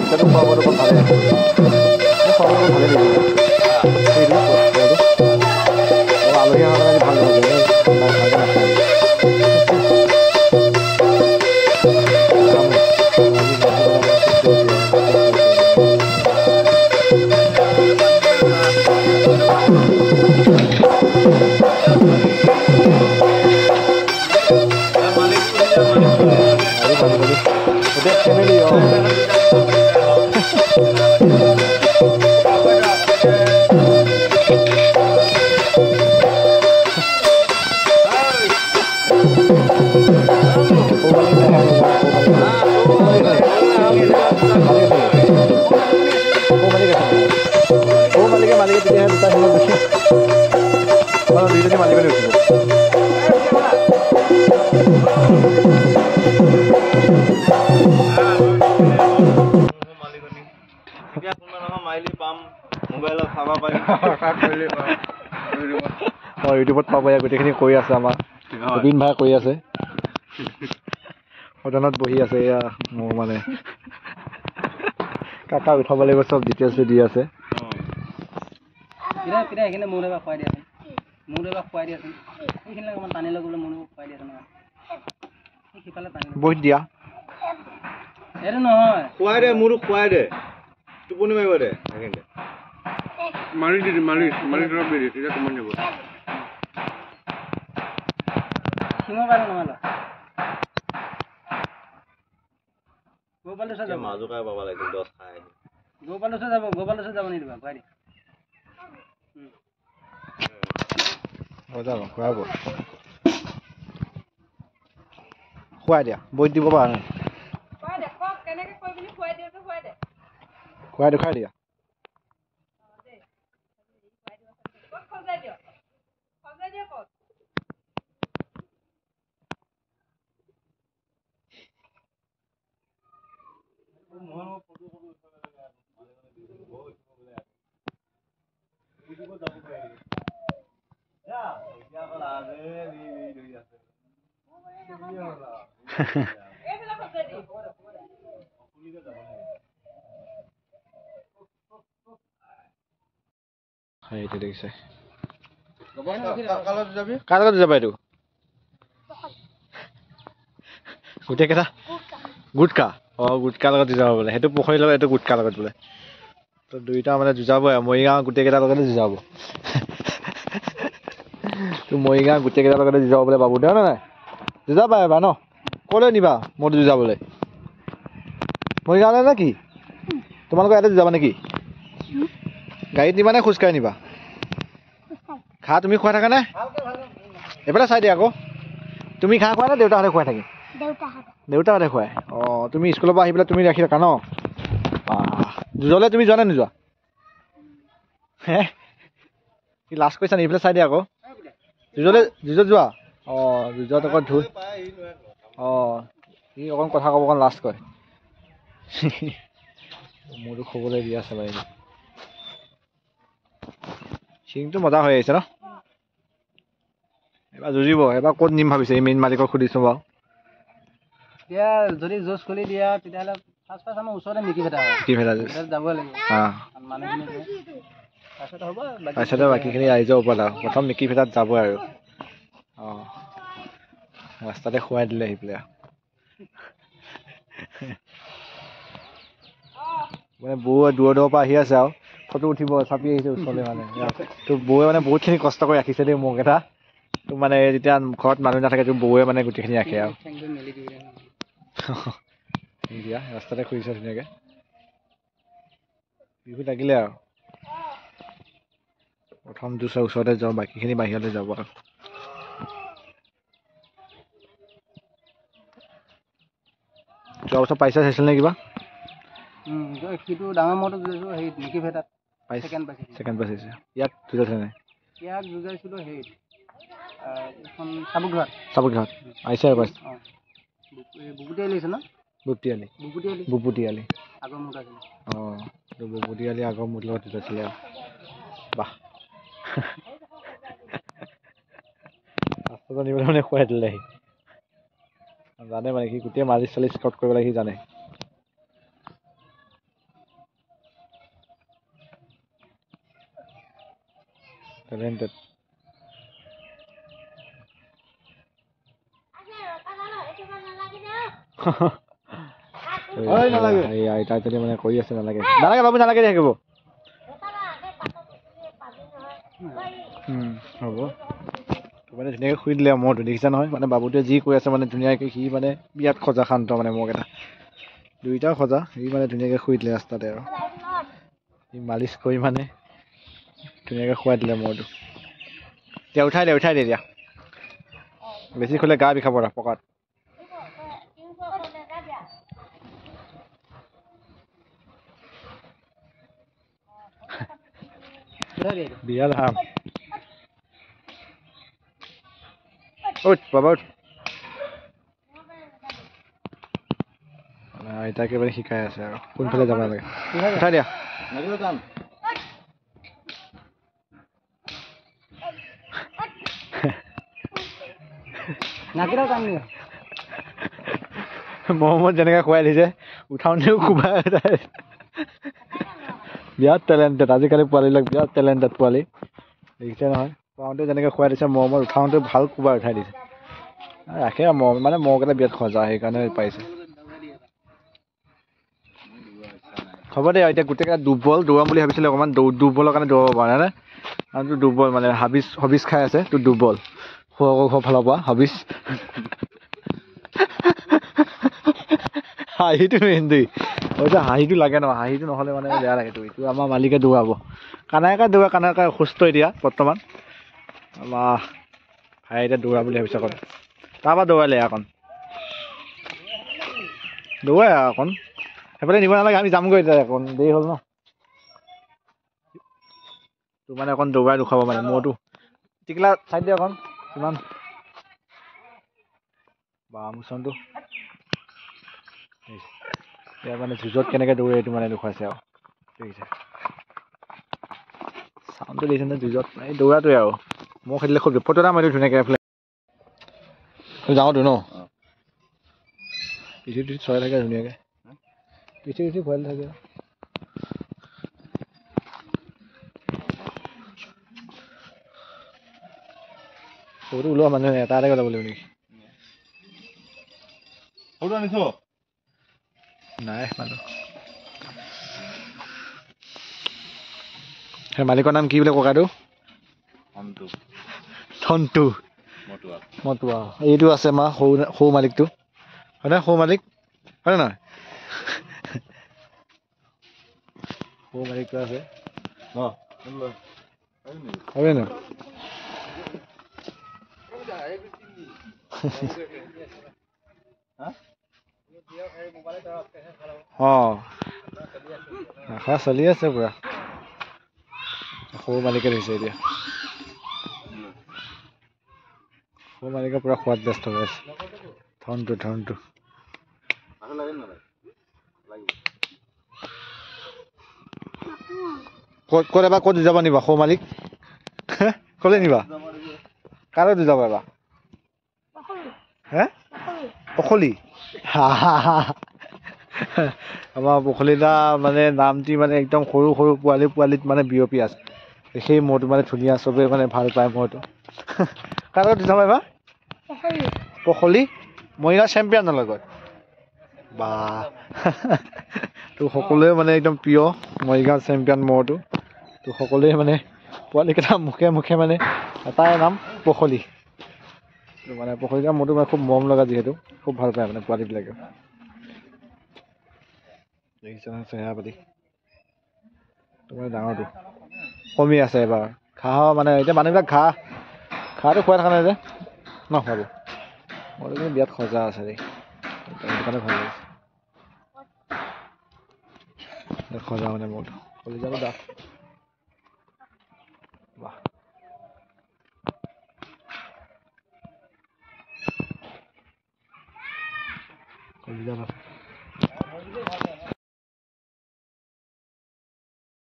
এতিয়াতো খোৱা বোৱাটো অকণ ভালেই খোৱা বোৱাটো ভালেই দিছে আলহী অহাৰ কাৰণে ভাল লাগে ভালকৈ নাখায় ফেমিলি মালিকে তেতিয়াহে দুটা দিনত দেখি দুইজনী মালিকলৈ উঠিব ইউটিউবত পাব গোটেইখিনি কৰি আছে আমাৰ গোবিন ভাই কৰি আছে সদনত বহি আছে এয়া মোৰ মানে কাকা উঠাব লাগিব চব ডিটেইলছ দি আছে বহি দিয়া এইটো নহয় খুৱাই দে মোৰো খুৱাই দে টোপনি মাৰিব দে মাৰি দি মাৰি দৰৱ দি তেতিয়া টোপনি যাব সিঙৰ কাৰণে নহ'লে গোপালুচা যাব মাজুকাই পাব লাগে 10 খাই গোপালুচা যাব নিদিবা খুৱাই দি খুৱাব খুৱাই দিয়া বৈ দিব পৰা নাই খুৱাই দিয়া এইটো দেখিছে কাৰ লগত যাবা এইটো গোটেইকেইটা গুটকা গুটকাৰ লগত যুঁজাব বোলে সেইটো পুখুৰীৰ লগত এইটো গুটকাৰ লগত বোলে তো দুইটা মানে যুঁজাবই মৰিগাঁও গোটেইকেইটাৰ লগতে যুঁজাব তো মৰিগাঁও গোটেইকেইটাৰ লগতে যুঁজাব বোলে বাবু দেও নাই যুঁজাবা এবাৰ ন ক'লৈ নিবা মোৰতো যুঁজাবলৈ মৰিগাঁৱলৈ নে কি তোমালোকৰ ইয়াতে যুঁজাবা নেকি গাড়ীত নিবা নে খোজকাঢ়ি নিবা ঘাঁহ তুমি খুৱাই থাকা নে এইফালে চাই দিয়া আকৌ তুমি ঘাঁহ খোৱা নে দেউতাহঁতে খুৱাই থাকে দেউতাহঁতে খুৱাই তুমি স্কুলৰ পৰা আহি পেলাই তুমি ৰাখি থাকা ন যুঁজলৈ তুমি যোৱা নে নোযোৱা হে কি লাষ্ট কৈছা নি এইফালে চাই দিয়া আকৌ যুঁজত যোৱা যুঁজত আকৌ সি অকণ কথা ক'ব অকণ লাষ্ট কয় মোৰতো খবলৈ দি আছে বাৰু চিংটো মজা হৈ আহিছে ন এবাৰ যুঁজিব এবাৰ ক'ত নিম ভাবিছে এই মেইন মালিকক সুধিছোঁ বাৰু এতিয়া যদি যুঁজ খুলি দিয়া তেতিয়াহ'লে ফাৰ্ষ্ট আমাৰ ওচৰতে মিকি ভেটা যাবই লাগিব মানুহখিনি তাৰপিছত হ'ব তাৰপিছতে বাকীখিনি ৰাইজৰ ওপৰত আৰু প্ৰথম মিকি ভেটাত যাব আৰু ৰাস্তাতে খুৱাই দিলে আহি পেলাই মানে বৌ দূৰৰ পৰা আহি আছে আৰু ফটো উঠিব চাপি আহিছে ওচৰলৈ মানে তো বৌয়ে মানে বহুতখিনি কষ্ট কৰি ৰাখিছে দেই মোক এটা তো মানে যেতিয়া ঘৰত মানুহ নাথাকে তো বৌয়ে মানে গোটেইখিনি ৰাখে আৰু দিয়া ৰাস্তাতে খুলিছে ধুনীয়াকৈ বিহু লাগিলে আৰু প্ৰথম যুঁজৰ ওচৰতে যাওঁ বাকীখিনি বাহিৰলৈ যাব আৰু যোৱা বছৰ পাইছা চাইছিল নে কিবা সেইটো ডাঙৰ মটো যুঁজাইছোঁ সেই মিকি ভেটাত ছেকেণ্ড পাইছে ইয়াত যুঁজাইছে নাই ইয়াত যুঁজাইছিলোঁ সেই এখন চাবুকঘাট আহিছে আৰু পাইছে বুকুটিয়ালি আছে ন বুপুটিয়ালি আগৰ মুঠ আছিলে বুপুটিয়ালি আগৰ মুঠ লগত যুঁজাইছিলে আৰু বাহ ৰাস্তাটো নিবলৈ মানে খুৱাই দিলে সি জানে মানে সি গোটেই মালিচ চালিচ কট কৰিব লাগে সি জানে টেলেণ্টেড আইতা যদি মানে কৰি আছে নালাগে নালাগে বাবু নালাগে দে থাকিব হ'ব মানে ধুনীয়াকৈ শুই দিলে মইতো দেখিছা নহয় মানে বাবুটোৱে যি কৈ আছে মানে ধুনীয়াকৈ সি মানে বিৰাট সজা শান্ত মানে মোক এটা দুইটাও সজা সি মানে ধুনীয়াকৈ শুই দিলে ৰাস্তাতে আৰু সি মালিচ কৰি মানে ধুনীয়াকৈ শুৱাই দিলে মইতো এতিয়া উঠাই দে এতিয়া বেছি শুলে গা বিষাব পকাত বিৰাট হাম উঠ বাবা উঠ আইতাকে মানে শিকাই আছে আৰু কোনফালে যাব লাগে উঠাই দিয়া মৰমত যেনেকৈ খুৱাই দিছে উঠাওঁতেও খুবাই বিৰাট টেলেণ্টেড আজিকালি পোৱালিবিলাক বিৰাট টেলেণ্টেড পোৱালি দেখিছে নহয় খুৱাওঁতে যেনেকৈ খুৱাই দিছে মৰমত উঠাওঁতে ভাল কোবাই উঠাই দিছে ৰাখে মৰম মানে মৰকেইটা বিৰাট সজা সেইকাৰণে পাইছে হ'ব দে এতিয়া গোটেইকেইটা দুৰ্বল দৌৰাম বুলি ভাবিছিলে অকণমান দুৰ্বলৰ কাৰণে দৌৰাব পৰা নাই আৰু তোৰ দুৰ্বল মানে হবিচ খাই আছে তোৰ দুৰ্বল ঘৰৰ ফালৰ পৰা হবিচ হাঁহিটো মেইন দেই হাঁহিটো লাগে ন হাঁহিটো নহ'লে মানে বেয়া লাগে তোৰ আমাৰ মালিকে দৌৰাব কানাইকা সুস্থ এতিয়া বৰ্তমান আমাৰ ভাই এতিয়া দৌৰা বুলি ভাবিছে অকণ তাৰপৰা দৌৰালে অকণ দৌৰাই অকণ সেইফালে নিব নালাগে আমি যামগৈ এতিয়া অকণ দেৰি হ'ল ন তোৰ মানে অকণ দৌৰাই দুখাব মানে মোৰতো টিকলা চাই দিয়ে অকণ কিমান বা মোচনটো এতিয়া মানে যুঁজত কেনেকৈ দৌৰে এইটো মানে দেখুৱাইছে আৰু দেখিছে চাউণ্ডটো দেখিছে নে যুঁজত এই দৌৰাটোৱে আৰু মই খেলিলে খুব ফটো এটা মাৰিলোঁ ধুনীয়াকৈ এইফালে যাওঁতো ন পিঠি চৰাই থাকে ধুনীয়াকৈ পিঠি ভৰাই থাকে ফটো ওলোৱা মানুহে এটা এটাকৈ যাব লাগিব নেকি ফটো আনিছ নাই মানুহ সেই মালিকৰ নাম কি বোলে ককাইটো ধনটো মটুৱা এইটো আছে মা সৰু মালিকটো হয়নে সৰু মালিক হয়নে নহয় সৰু মালিকটো আছে হয় নহয় আশা চলি আছে পুৰা সৰু মালিকে ধৰিছে এতিয়া সৰু মালিকে পুৰা খোৱাত ব্যস্ত হৈ আছে ধনটো ক'ত এবাৰ ক'ত যাব নিবা সৌ মালিক ক'লে নিবা কালৈ যাব এবাৰ হে পখলি আমাৰ পখলিটা মানে নামটি মানে একদম সৰু পোৱালিত মানে বিয়পি আছে সেই মহটো মানে ধুনীয়া চবেই মানে ভাল পায় মহটো কাৰ লগত যাব এবাৰ পখলি মহিলা চেম্পিয়নৰ লগত বা তোৰ সকলোৱে মানে একদম প্ৰিয় মৰিগাঁও চেম্পিয়ন মহটো তোৰ সকলোৱে মানে পোৱালিকেইটা মুখে মানে এটাই নাম পখলি মানে পখলিকেইটা মহটো মানে খুব মৰম লগা যিহেতু খুব ভাল পায় মানে পোৱালিবিলাকে দেখিছে নহয় চেহেৰা পাতি তোমাৰ ডাঙৰটো কমি আছে এবাৰ ঘাঁহ মানে এতিয়া মানুহবিলাক ঘাঁহটো খুৱাই থকা নাই যে ন ভাবো মইতো কিন্তু বিৰাট সজা আছে দেই সেইটো কাৰণে ভাল লাগিছে সজা মানে মোৰতো কলিজাটো ডাঠ বাহ কলিজা